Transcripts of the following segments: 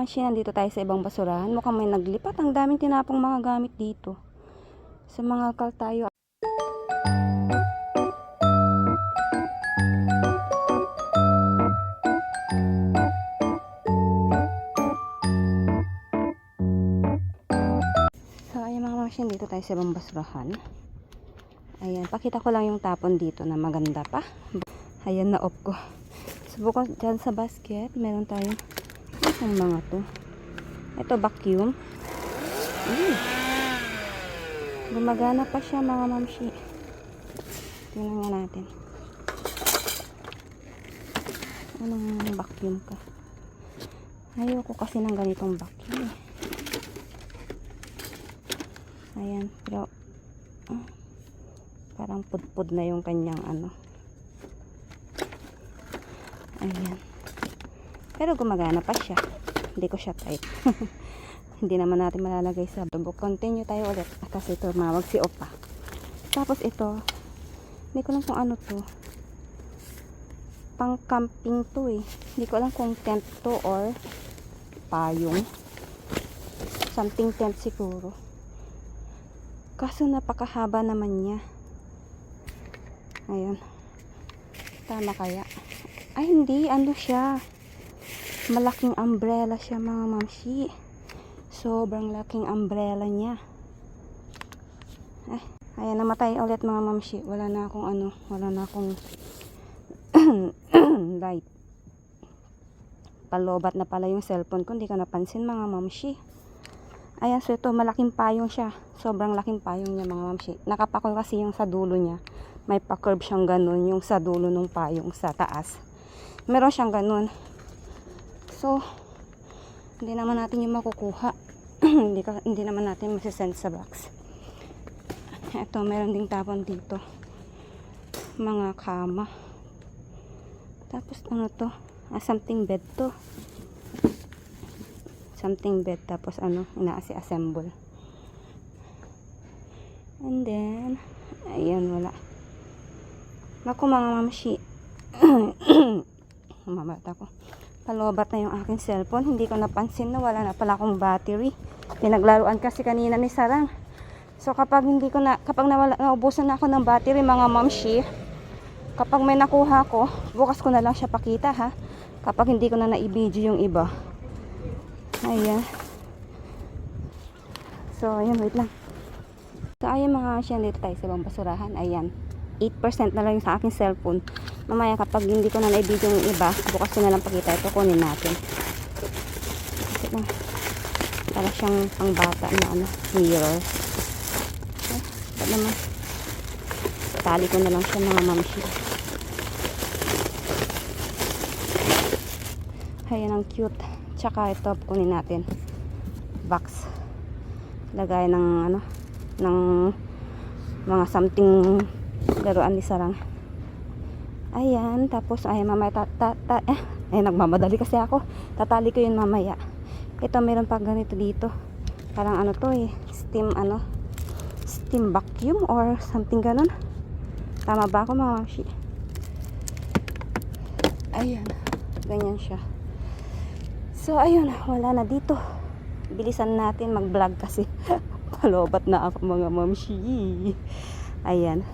mga siya, nandito tayo sa ibang basurahan. Mukhang may naglipat. Ang daming tinapong mga gamit dito. Sa mga kal tayo. So, ayan mga siya, dito tayo sa ibang basurahan. Ayan, pakita ko lang yung tapon dito na maganda pa. Ayan, na-off ko. Subukan dyan sa basket. Meron tayong ang mga to. Ito, vacuum. Gumagana pa siya mga mamshi. Tingnan nga natin. Anong vacuum ka? Ayoko kasi ng ganitong vacuum. Ayan, pero parang pudpud na yung kanyang ano. Ayan. Pero gumagana pa siya. Hindi ko siya type. Hindi naman natin malalagay sa bubok. Continue tayo ulit. Kasi ito, mawag si Opa. Tapos ito, hindi ko alam kung ano to. Pang camping to eh. Hindi ko alam kung tent to or payong. Something tent siguro. Kaso napakahaba naman niya. Ayan. Tama kaya? Ay hindi, ano siya. Malaking umbrella siya mga mamshi. Sobrang laking umbrella niya. Ayan, namatay ulit mga mamshi. Wala na akong ano, wala na akong light. Palobat na pala yung cellphone ko. Hindi ko napansin mga mamshi. Ayan, so ito, malaking payong siya. Sobrang laking payong niya mga mamshi. Nakapakol kasi yung sa dulo niya. May pa-curve siyang ganun, yung sa dulo ng payong sa taas. Meron siyang ganun. So, hindi naman natin yung makukuha. hindi naman natin masisend sa box. Ito, meron ding tapon dito. Mga kama. Tapos, ano to? Something bed to. Something bed. Tapos, ano, ina-assemble. And then, ayan, wala. Naku, mga mamshi. Mamata ko. Palobat na yung aking cellphone. Hindi ko napansin na wala na pala akong battery. Pinaglaruan kasi kanina ni Sarang. So kapag naubusan na ako ng battery mga mamshi, kapag may nakuha ko, bukas ko na lang siya pakita ha. Kapag hindi ko na na-video yung iba. Ayan. So ayan, wait lang. So ayan mga mamshi, dito tayo sa ibang basurahan. Ayan. 8% na lang yung sa aking cellphone. Mamaya kapag hindi ko na na-video yung iba, bukas ko na lang pakita. Ito kunin natin. Para siyang pang bata na ano, mirror. Okay, naman. Tali ko na lang siya mga mamshi. Ayan ang cute. Tsaka ito kunin natin. Box. Lagay ng ano, ng mga something laruan ni Sarang. Ayan, tapos ay mamaya nagmamadali kasi ako. Tatali ko yun mamaya. Ito meron pa ganito dito. Parang ano to eh, steam vacuum or something ganun. Tama ba ako mga mamshi? Ayan, ganyan siya. So ayun, wala na dito. Bilisan natin mag-vlog kasi palobat na ako mga mamshi. Ayan.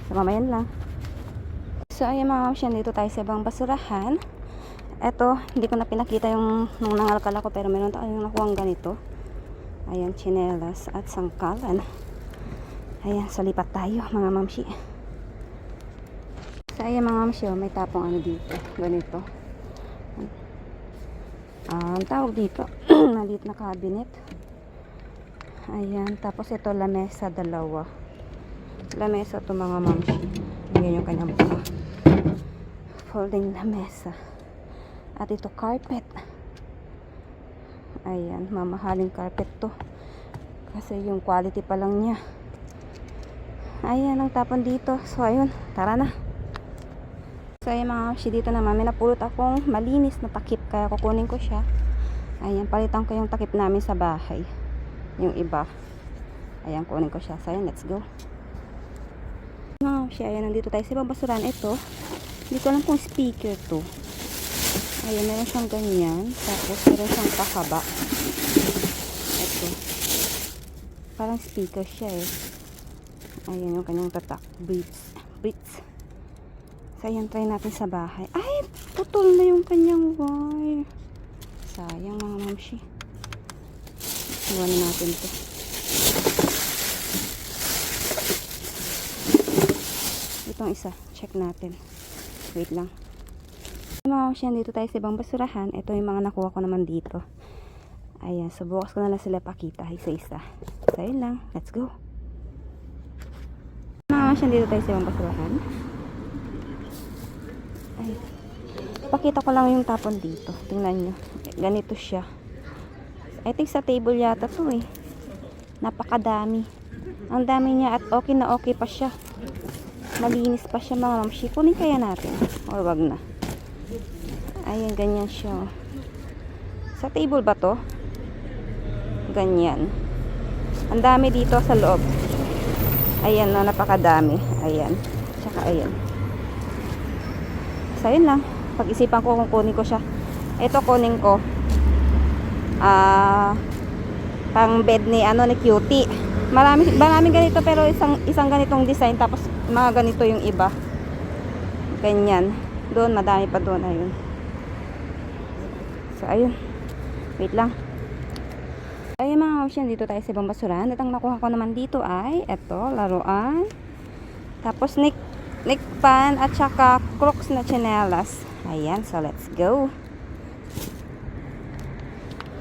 So mamayan lang. So ayan mga mamshi, dito tayo sa ibang basurahan. Eto, hindi ko na pinakita yung nung nangalkal ako, pero meron tayong nakuhang ganito. Ayan, tsinelas at sangkalan. Ayan, so lipat tayo mga mamshi. So ayan mga mamshi, may tapong ano dito, ganito. Ang tawag dito maliit na cabinet. Ayan, tapos ito lamesa, dalawa. Lamesa to mga mamshi. Ayan yung kanyang folding lamesa. At ito carpet. Ayan, mamahaling carpet to. Kasi yung quality pa lang niya. Ayan ang tapon dito. So ayun, tara na. So ayan mga mamshi, dito naman may napulot akong malinis na takip. Kaya kukunin ko siya. Ayan, palitan ko yung takip namin sa bahay. Yung iba. Ayan, kunin ko siya. So ayan, let's go. Mga mamshi, ayan, nandito tayo sa ibang basurahan. Ito, hindi ko alam kung speaker to. Ayan, meron siyang ganyan. Tapos, meron siyang kakaba. Ito. Parang speaker siya eh. Ayan yung kanyang tatak. Brits. So, ayan, try natin sa bahay. Ay, putol na yung kanyang wire. Sayang mga mamshi. Iwan natin to. Itong isa, check natin. Wait lang. Mga mamshi, dito tayo sa ibang basurahan. Ito yung mga nakuha ko naman dito. Ayan, so bukas ko na lang sila pakita isa-isa. So, yun lang. Let's go. Mga mamshi, dito tayo sa ibang basurahan. Ay, pakita ko lang yung tapon dito. Tingnan nyo. Ganito siya. I think sa table yata to eh. Napakadami. Ang dami niya at okay na okay pa siya. Malinis pa siya mga mamshi. Kunin kaya natin. Or wag na. Ayan, ganyan siya. Sa table ba to? Ganyan. Ang dami dito sa loob. Ayan na, napakadami. Ayan. Tsaka ayan. So, yun lang. Pag-isipan ko kung kunin ko siya. Ito kunin ko. Pang bed ni ni Cutie. Maraming ganito pero isang ganitong design tapos mga ganito yung iba. Ganyan. Doon madami pa doon ayun. So, ayun. Wait lang. Ayun mga option, dito tayo sa ibang basurahan. At ang nakuha ko naman dito ay eto, laruan. Tapos neck pan at saka Crocs na tsinelas. Ayan, so let's go.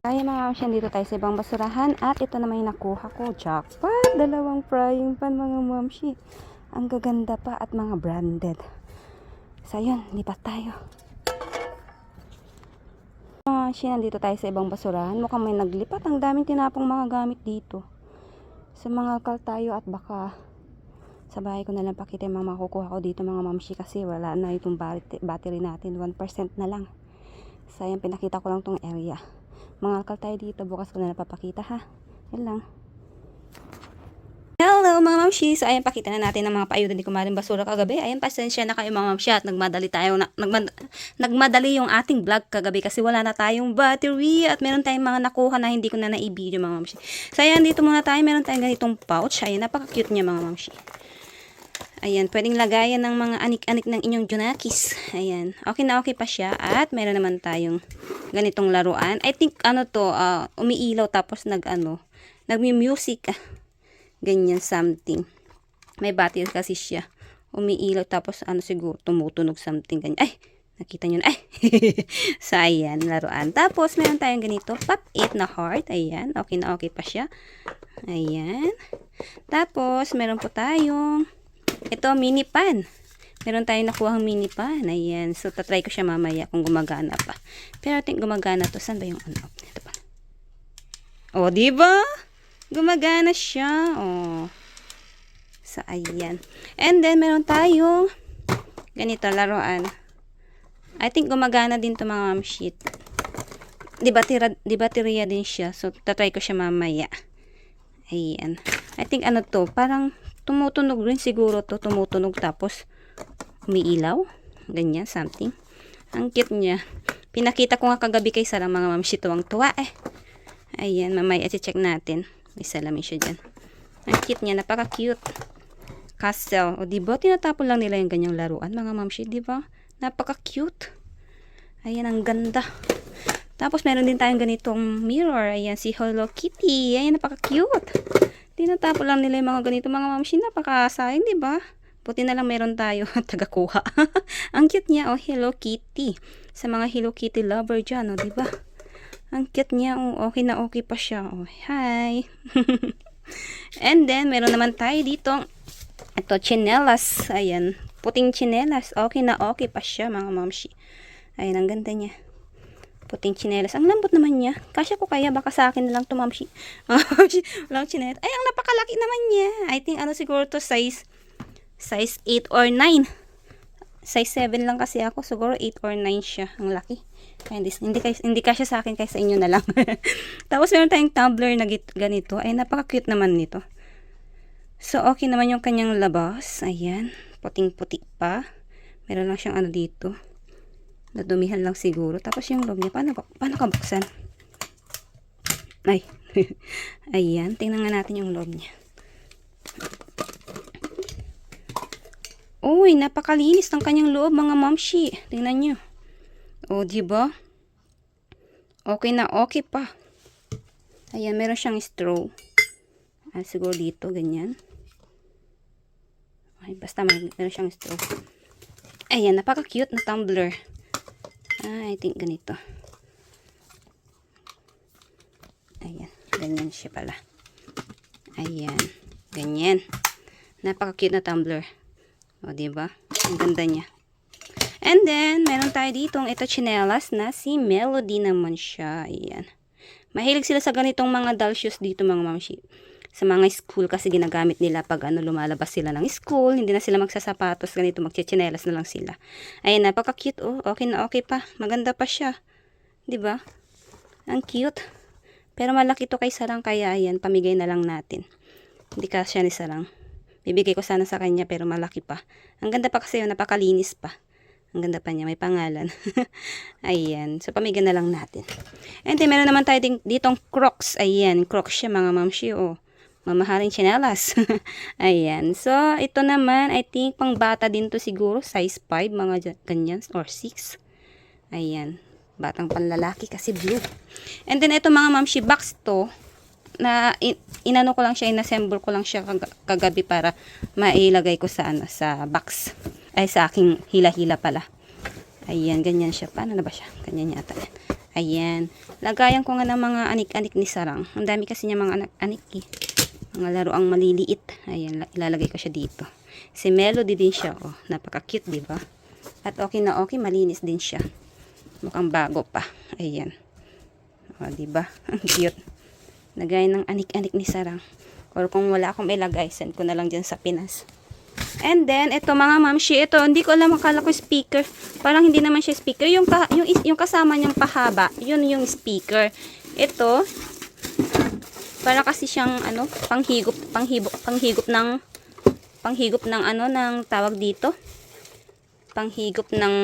Ayun mga option, dito tayo sa ibang basurahan. At ito naman yung nakuha ko. Jackpot! Dalawang frying pan mga mamshi. Ang gaganda pa at mga branded. So ayun, lipat tayo. Nandito tayo sa ibang basurahan. Mukhang may naglipat. Ang daming tinapong mga gamit dito. Sa mga kaltayo at baka sa bahay ko na lang pakita yung mga makukuha ko dito mga mamshi kasi wala na itong battery natin. 1% na lang. So ayan, pinakita ko lang tong area. Mga kaltayo dito. Bukas ko na lang papakita ha. Yan lang. Hello mga mamshi. So ayan, pakita na natin ang mga paayuda ni Kumaring Basura kagabi. Ayan, pasensya na kayo mga mamshi at nagmadali yung ating vlog kagabi kasi wala na tayong battery at meron tayong mga nakuha na hindi ko na na-video mga mamshi. So ayan, dito muna tayo. Meron tayong ganitong pouch. Ayan, napaka-cute niya mga mamshi. Ayan, pwedeng lagayan ng mga anik-anik ng inyong junakis. Ayan, okay na okay pa siya. At meron naman tayong ganitong laruan. I think umiilaw tapos nagmi-music. Ganyan something. May battery kasi siya. Umiilaw tapos siguro tumutunog something ganyan. Ay, nakita nyo na. Ay. So ayan, laruan. Tapos meron tayong ganito, pop it na heart. Ayan, okay na okay pa siya. Ayan. Tapos meron po tayong ito, mini pan. Meron tayong nakuhang mini pan. Ayan. So tatry ko siya mamaya kung gumagana pa. Pero I think gumagana to. Saan ba yung Ito pa. O, diba? Gumagana siya. Oh. So, ayan. And then, meron tayong ganito, laruan. I think gumagana din to mga mamshit. Di baterya din siya. So, tatry ko siya mamaya. Ayan. I think to, parang tumutunog rin siguro to. Tumutunog tapos umiilaw. Ganyan, something. Ang cute niya. Pinakita ko nga kagabi kay Sarah mga mamshit. Tuwang-tuwa eh. Ayan, mamaya i-check natin. May salamin siya dyan. Ang cute niya. Napaka-cute. Castle. O, diba? Tinatapon lang nila yung ganyang laruan, mga mamshi. Diba? Napaka-cute. Ayan, ang ganda. Tapos, meron din tayong ganitong mirror. Ayan, si Hello Kitty. Ayan, napaka-cute. Tinatapon lang nila yung mga ganito, mga mamshi. Napaka-sayang, diba? Buti na lang meron tayo tagakuha. Ang cute niya. O, Hello Kitty. Sa mga Hello Kitty lover dyan. O, diba? Ang cute niya. Oh, okay na okay pa siya. Oh, hi. And then, meron naman tayo dito. Ito, chinelas. Ayan. Puting chinelas. Okay na okay pa siya, mga mamshi. Ayan, ang ganda niya. Puting chinelas. Ang lambot naman niya. Kasya ko kaya, baka sa akin na lang ito, mamshi. Walang chinelas. Ay, ang napakalaki naman niya. I think, siguro to size 8 or 9. Size 7 lang kasi ako. Siguro 8 or 9 siya. Ang laki. Hindi kasya sa akin kaysa inyo na lang. Tapos meron tayong tumbler na ganito. Ay, napaka-cute naman nito. So, okay naman yung kanyang labas. Ayan. Puting-puti pa. Meron lang siyang dito. Nadumihan lang siguro. Tapos yung loob niya, paano ka buksan? Ay. Ayan, tingnan nga natin yung loob niya. Uy, napakalinis ng kanyang loob, mga mamshi. Tingnan nyo. O, diba? Okay na okay pa. Ayan, meron siyang straw. Siguro dito, ganyan. Ay, basta meron siyang straw. Ayan, napaka-cute na tumbler. I think ganito. Ayan, ganyan siya pala. Ayan, ganyan. Napaka-cute na tumbler. O, diba? Ang ganda niya. And then, meron tayo ditong ito chinelas na si Melody naman siya. Ayan. Mahilig sila sa ganitong mga doll shoes dito, mga mamshi. Sa mga school kasi ginagamit nila pag lumalabas sila ng school. Hindi na sila magsasapatos. Ganito, magchichinelas na lang sila. Ayan, napaka-cute. Oh, okay na okay pa. Maganda pa siya. Diba? Ang cute. Pero malaki to kay Sarang. Kaya, ayan, pamigay na lang natin. Hindi kasya ni Sarang. Bibigay ko sana sa kanya pero malaki pa. Ang ganda pa kasi yun, napakalinis pa. Ang ganda pa niya, may pangalan. Ayan, so pamigay na lang natin. And then meron naman tayo ditong Crocs. Ayan, Crocs siya mga mamshi. Oh, mamahaling tsinelas. Ayan, so ito naman, I think pang bata din to siguro. Size 5, mga ganyan, or 6. Ayan, batang panlalaki kasi blue. And then ito mga mamshi, box to. Na inano ko lang siya, inassemble ko lang siya kagabi para mailagay ko sa sa box. Ay, sa aking hila-hila pala. Ayan, ganyan siya. Paano na ba siya? Ganyan yata. Ayan. Lagayan ko nga ng mga anik-anik ni Sarang. Ang dami kasi niya mga anik eh. Mga laruang maliliit. Ayan, ilalagay ko siya dito. Si Melody din siya. Oh, napaka-cute, di ba? At okay na okay, malinis din siya. Mukhang bago pa. Ayan. Oh, di ba? Ang cute. Lagay ng anik-anik ni Sarang. Or kung wala akong ilagay, send ko na lang dyan sa Pinas. And then, ito mga mamshi, ito, hindi ko alam, akala ko speaker. Parang hindi naman siya speaker. Yung kasama niyang pahaba, yun yung speaker. Ito, para kasi siyang, panghigop ng ng tawag dito. Panghigop ng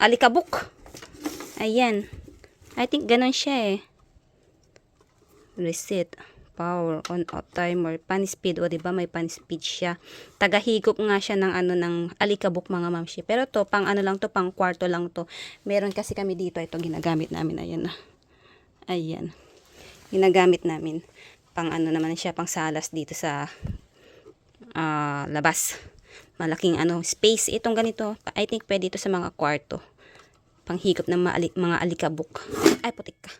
alikabok. Ayan. I think ganun siya eh. Reset, power, on, off, timer, pan speed. O, diba? May pan speed siya. Tagahigop nga siya ng ng alikabok mga mamshi. Pero to, pang lang to, pang kwarto lang to. Meron kasi kami dito. Ito, ginagamit namin. Ayan na. Ayan. Ginagamit namin. Pang naman siya, pang salas dito sa labas. Malaking space. Itong ganito, I think pwede ito sa mga kwarto. Panghigop ng mga alikabok. Ay, putik ka.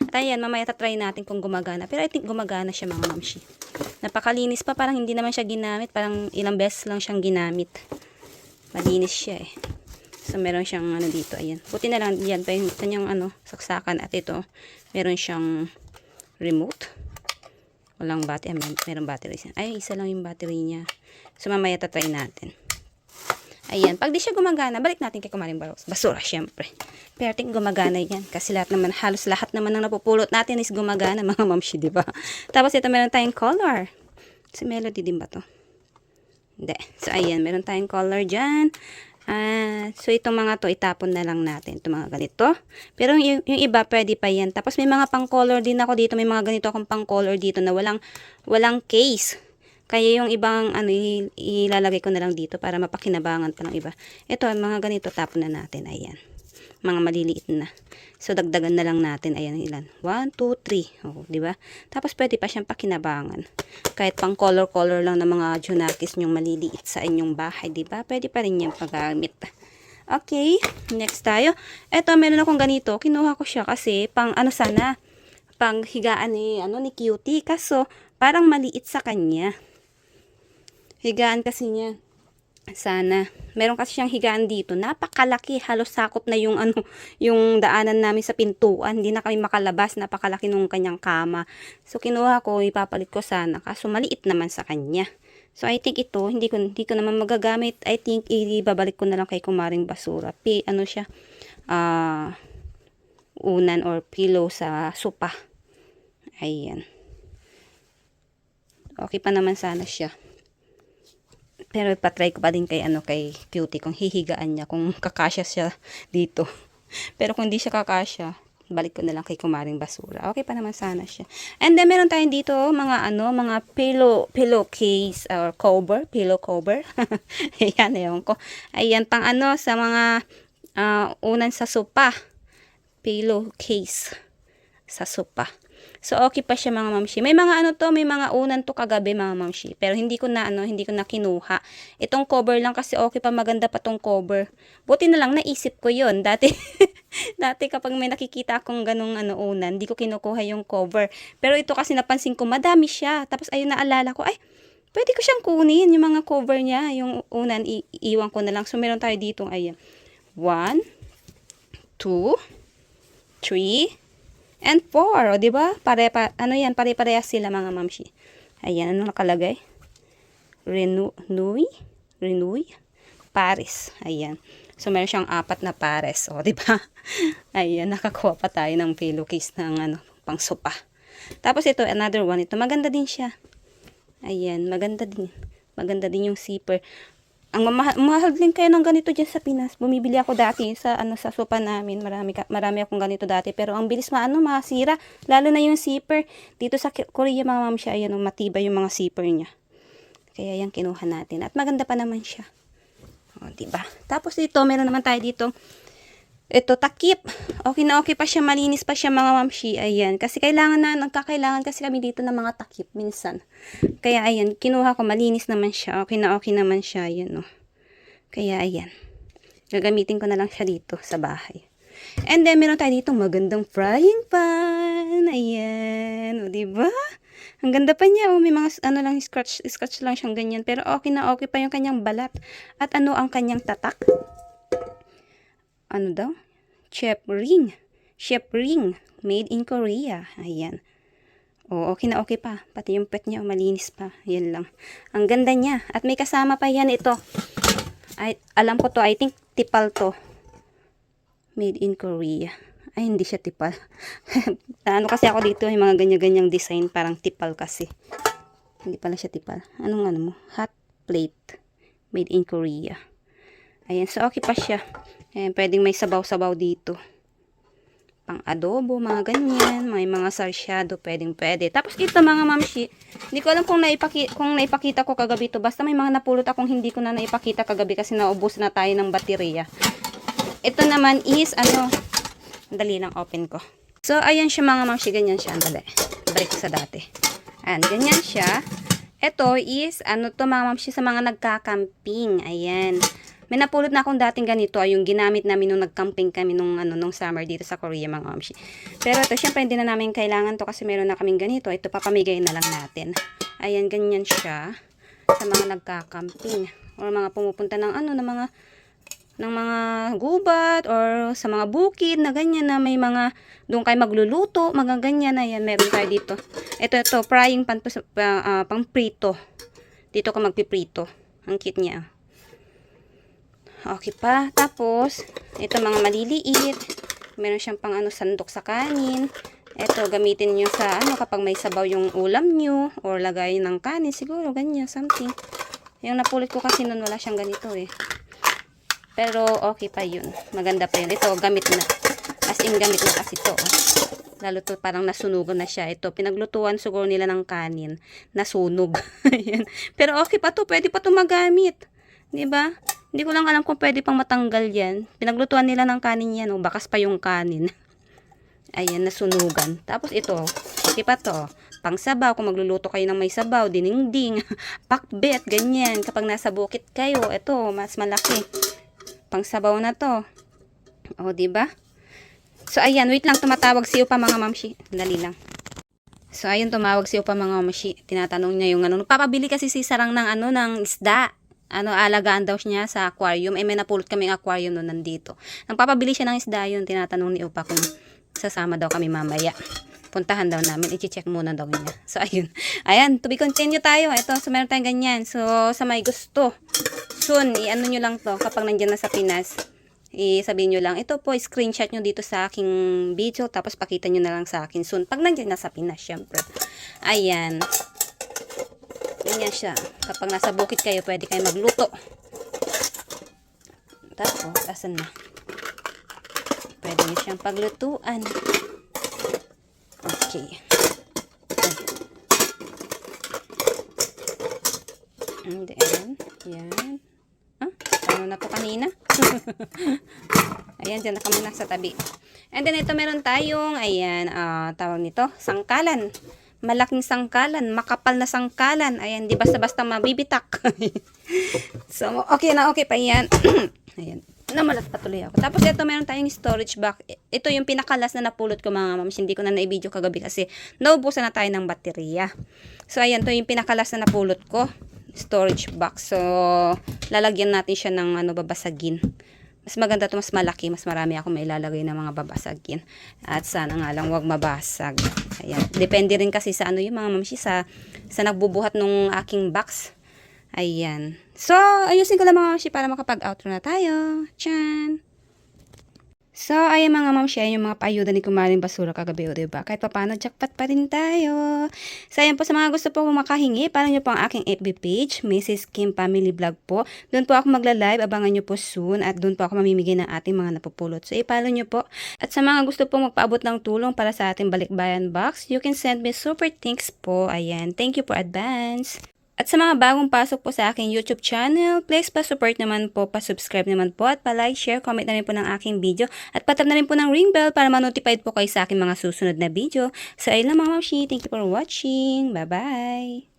At ayan, mamaya tatry natin kung gumagana. Pero I think gumagana siya mga mamshi. Napakalinis pa, parang hindi naman siya ginamit. Parang ilang beses lang siyang ginamit. Malinis siya eh. So, meron siyang dito. Ayan. Buti na lang yan pa yung kanyang saksakan. At ito, meron siyang remote. Walang battery. Meron battery siya. Ay, isa lang yung battery niya. So, mamaya tatry natin. Ayan, pag di siya gumagana, balik natin kay Kumaring Basura, syempre. Pero think gumagana yan. Kasi halos lahat naman ng napupulot natin is gumagana, mga mamshi, di ba? Tapos ito, meron tayong color. Si Melody din ba to? Hindi. So, ayan, meron tayong color dyan. So, itong mga to, itapon na lang natin. Itong mga ganito. Pero yung iba, pwede pa yan. Tapos may mga pang-color din ako dito. May mga ganito akong pang-color dito na walang case. Kaya yung ibang ilalagay ko na lang dito para mapakinabangan pa ng iba. Ito, mga ganito tapon na natin. Ayan. Mga maliliit na. So, dagdagan na lang natin. Ayan, ilan? 1, 2, 3. Oh, di ba? Tapos, pwede pa siyang pakinabangan. Kahit pang color-color lang ng mga junakis nyong maliliit sa inyong bahay, di ba? Pwede pa rin yung paggamit. Okay. Next tayo. Ito, meron akong ganito. Kinuha ko siya kasi pang sana? Pang higaan ni Cutie. Kaso, parang maliit sa kanya. Higaan kasi niya. Sana. Meron kasi siyang higaan dito. Napakalaki. Halos sakop na yung yung daanan namin sa pintuan. Hindi na kami makalabas. Napakalaki nung kanyang kama. So, kinuha ko. Ipapalit ko sana. Kaso, maliit naman sa kanya. So, I think ito, hindi ko naman magagamit. I think, ibabalik ko na lang kay Kumaring Basura. Siya? Unan or pillow sa sopa. Ayan. Okay pa naman sana siya. Pero patry ko pa din kay kay Cutie kung hihigaan niya, kung kakasya siya dito. Pero kung hindi siya kakasya, balik ko na lang kay Kumaring Basura. Okay pa naman sana siya. And then meron tayong dito mga mga pillow case or cover, pillow cover. Ayan, ewan ko. Ayan pang sa mga unan sa sopa. Pillow case sa sopa. So okay pa siya mga mamshi. May mga may mga unan to kagabi mga mamshi. Pero hindi ko na kinuha. Itong cover lang kasi okay pa, maganda pa tong cover. Buti na lang naisip ko 'yon. Dati dati kapag may nakikita akong ganung unan, hindi ko kinukuha yung cover. Pero ito kasi napansin ko madami siya. Tapos ayun naalala ko, ay pwede ko siyang kunin yung mga cover niya, yung unan iiwan ko na lang. So meron tayo dito ayan. 1 2 3 and 4, o diba? Pare-parehas sila mga mamshi. Ayan, ano nakalagay? Renui, Paris. Ayan. So, meron siyang 4 na pares. O, diba? Ayan, nakakuha pa tayo ng pillowcase ng pang sopa. Tapos ito, another one. Ito, maganda din siya. Ayan, maganda din. Maganda din yung zipper. Ang mahal din kayo ng ganito dyan sa Pinas. Bumibili ako dati sa sa sopa namin. Marami akong ganito dati. Pero ang bilis masira. Lalo na yung zipper. Dito sa Korea mga ma'am siya, ayan, matibay yung mga zipper niya. Kaya yan kinuha natin. At maganda pa naman siya. O, diba? Tapos dito, meron naman tayo dito. Ito, takip. Okay na okay pa siya. Malinis pa siya mga mamshi. Ayan. Kasi nagkakailangan kasi kami dito ng mga takip minsan. Kaya ayan, kinuha ko. Malinis naman siya. Okay na okay naman siya. Ayan, oh. Kaya ayan. Gagamitin ko na lang siya dito sa bahay. And then, meron tayo dito magandang frying pan. Ayan. O, diba? Ang ganda pa niya. Oh. May mga lang, scratch lang siyang ganyan. Pero okay na okay pa yung kanyang balat. At ang kanyang tatak? Ano daw? Chef ring. Made in Korea. Ayan. O, okay na okay pa. Pati yung pet niya, malinis pa. Yan lang. Ang ganda niya. At may kasama pa yan ito. Ay, alam ko to. I think tipal to. Made in Korea. Ay, hindi siya tipal. Kasi ako dito, yung mga ganyan-ganyang design. Parang tipal kasi. Hindi pala siya tipal. Anong mo? Hot plate. Made in Korea. Ayan. So, okay pa siya. Ayan, pwedeng may sabaw-sabaw dito. Pang adobo, mga ganyan. May mga sarsyado, pwede. Tapos ito mga mamshi, hindi ko alam kung naipakita ko kagabi ito. Basta may mga napulot akong hindi ko na naipakita kagabi kasi naubos na tayo ng baterya. Ito naman is, dali lang open ko. So, ayan siya mga mamshi, ganyan siya. Dali. Balik ko sa dati. Ayan, ganyan siya. Ito is, to mga mamshi, sa mga nagkakamping. Ayan. May napulot na akong dating ganito, yung ginamit namin nung nag-camping kami nung summer dito sa Korea mga mamshi. Pero ito, syempre hindi na namin kailangan to kasi meron na kaming ganito. Ito, papamigay na lang natin. Ayan, ganyan siya sa mga nagka-camping or mga pumupunta ng mga gubat or sa mga bukid na ganyan na may mga doon kayo magluluto, mga ganyan. Ayan, meron tayo dito. Ito, frying pan to, pang prito. Dito ka magpiprito. Ang cute niya. Okay pa. Tapos, ito mga maliliit. Meron siyang pang sandok sa kanin. Ito, gamitin nyo sa kapag may sabaw yung ulam nyo. Or lagay ng kanin. Siguro, ganyan, something. Yung napulot ko kasi nun, wala siyang ganito eh. Pero, okay pa yun. Maganda pa yun. Ito, gamit na. As in, gamit na kasi ito. Lalo to, parang nasunugan na siya. Ito, pinaglutuan siguro nila ng kanin. Nasunog. Pero okay pa to. Pwede pa to magamit. Diba? Hindi ko lang alam kung pwede pang matanggal yan. Pinaglutuan nila ng kanin yan. Bakas pa yung kanin. Ayan, nasunugan. Tapos ito, okay pa to. Pang sabaw, kung magluluto kayo ng may sabaw, dinengding, pakbet, ganyan. Kapag nasa bukit kayo, ito, mas malaki. Pang sabaw na to. O, diba? So, ayan, wait lang, tumatawag si Upa mga mamshi. Dali lang. So, ayun, tumawag si Upa mga mamshi. Tinatanong niya yung Papabili kasi si Sarang ng isda. Alagaan daw niya sa aquarium. May napulot kaming aquarium noon nandito. Nang papabili siya ng isda yun, tinatanong ni Upa kung sasama daw kami mamaya. Puntahan daw namin. I-check muna daw niya. So, ayun. Ayan, to be continue tayo. Ito, so meron tayong ganyan. So, sa may gusto. Soon, nyo lang to kapag nandiyan na sa Pinas. Sabihin nyo lang, ito po, screenshot nyo dito sa aking video. Tapos, pakita nyo na lang sa akin soon. Pag nandiyan na sa Pinas, syempre. Ayan. Ganyan siya. Kapag nasa bukid kayo, pwede kayo magluto. Tapos, asan na? Pwede nyo siyang paglutuan. Okay. And then, yan. Ano na to kanina? Ayan, dyan na kami sa tabi. And then, ito meron tayong, ayan, tawag nito, sangkalan. Malaking sangkalan, makapal na sangkalan. Ayan, di basta-basta mabibitak. So, okay na, okay pa yan. Ayan, namalat patuloy ako. Tapos, ito meron tayong storage box. Ito yung pinakalas na napulot ko mga mams. Hindi ko na na-video kagabi kasi naubusan na tayo ng baterya. So, ayan, to yung pinakalas na napulot ko. Storage box. So, lalagyan natin siya ng babasagin. Mas maganda to, mas malaki, mas marami ako may ilalagay na mga babasagin. At sana nga lang wag mabasag. Ayan. Depende rin kasi sa yung mga mamsi sa nagbubuhat nung aking box. Ayan. So, ayusin ko lang mga mamsi para makapag-outro na tayo. Tchan! So, ayan mga mamsi, yung mga paayuda ni Kumaring Basura kagabi, o diba? Kahit paano, jackpot pa rin tayo. So, ayan po sa mga gusto po makahingi, parang nyo po ang aking FB page, Mrs. Kim Family Vlog po. Doon po ako magla-live, abangan nyo po soon, at doon po ako mamimigay ng ating mga napupulot. So, i-follow nyo po. At sa mga gusto po magpaabot ng tulong para sa ating balikbayan box, you can send me super thanks po. Ayan, thank you for advance. At sa mga bagong pasok po sa aking YouTube channel, please pa-support naman po, pa-subscribe naman po, at pa-like, share, comment na rin po ng aking video, at patap na rin po ng ring bell para ma-notified po kayo sa aking mga susunod na video. So, ayun lang mga mamshi, thank you for watching, bye-bye!